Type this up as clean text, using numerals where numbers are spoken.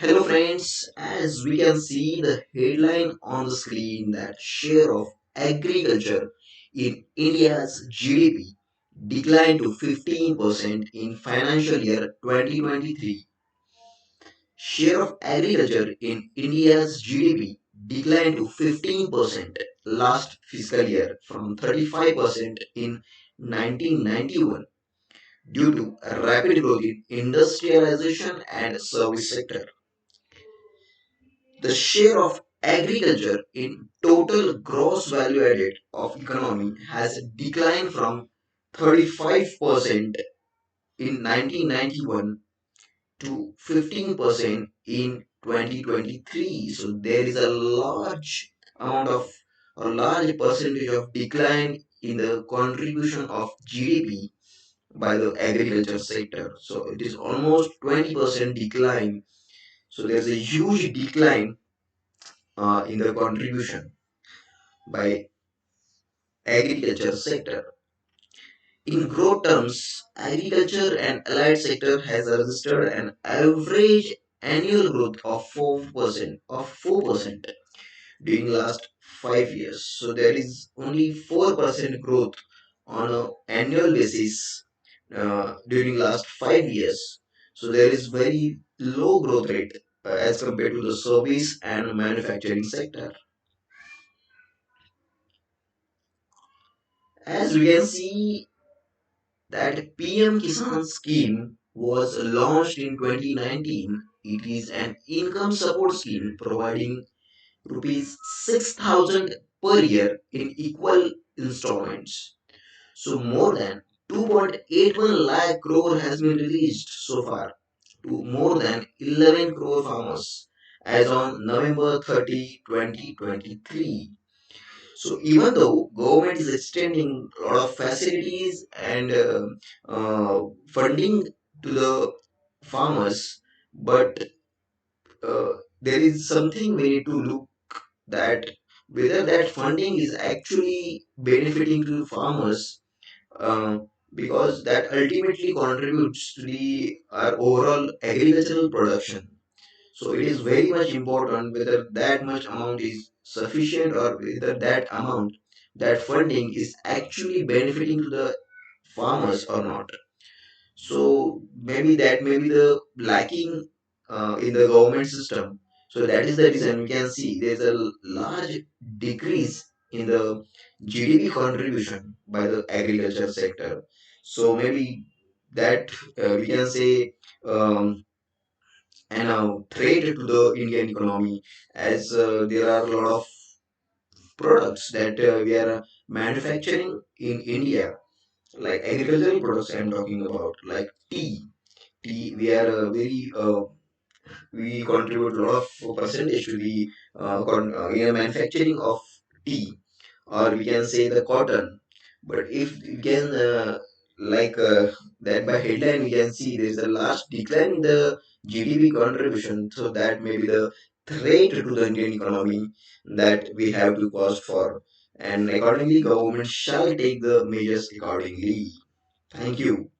Hello friends, as we can see the headline on the screen that share of agriculture in India's GDP declined to 15% in financial year 2023. Share of agriculture in India's GDP declined to 15% last fiscal year from 35% in 1991 due to rapid growth in industrialization and service sector. The share of agriculture in total gross value added of economy has declined from 35% in 1991 to 15% in 2023. So there is a large amount of a large percentage of decline in the contribution of GDP by the agriculture sector. So it is almost 20% decline. So there's a huge decline in the contribution by agriculture sector. In growth terms, agriculture and allied sector has registered an average annual growth of 4% during last 5 years. So there is only 4% growth on an annual basis during last 5 years. So there is very low growth rate as compared to the service and manufacturing sector. As we can see, that PM Kisan scheme was launched in 2019. It is an income support scheme providing rupees 6,000 per year in equal installments. So more than 2.81 lakh crore has been released so far to more than 11 crore farmers as on November 30, 2023. So even though government is extending a lot of facilities and funding to the farmers, but there is something we need to look that whether that funding is actually benefiting to farmers, uh, because that ultimately contributes to the our overall agricultural production. So it is very much important whether that much amount is sufficient or whether that amount, that funding is actually benefiting to the farmers or not. So maybe that may be the lacking in the government system. So that is the reason we can see there's a large decrease in the GDP contribution by the agriculture sector. So maybe that we can say um, and threat to the Indian economy, as there are a lot of products that we are manufacturing in India, like agricultural products I'm talking about, like tea. Tea, we are very we contribute a lot of percentage to the manufacturing of tea, or we can say the cotton. But if we can like that by headline we can see there is a large decline in the GDP contribution. So that may be the threat to the Indian economy that we have to pause for, and accordingly government shall take the measures accordingly. Thank you.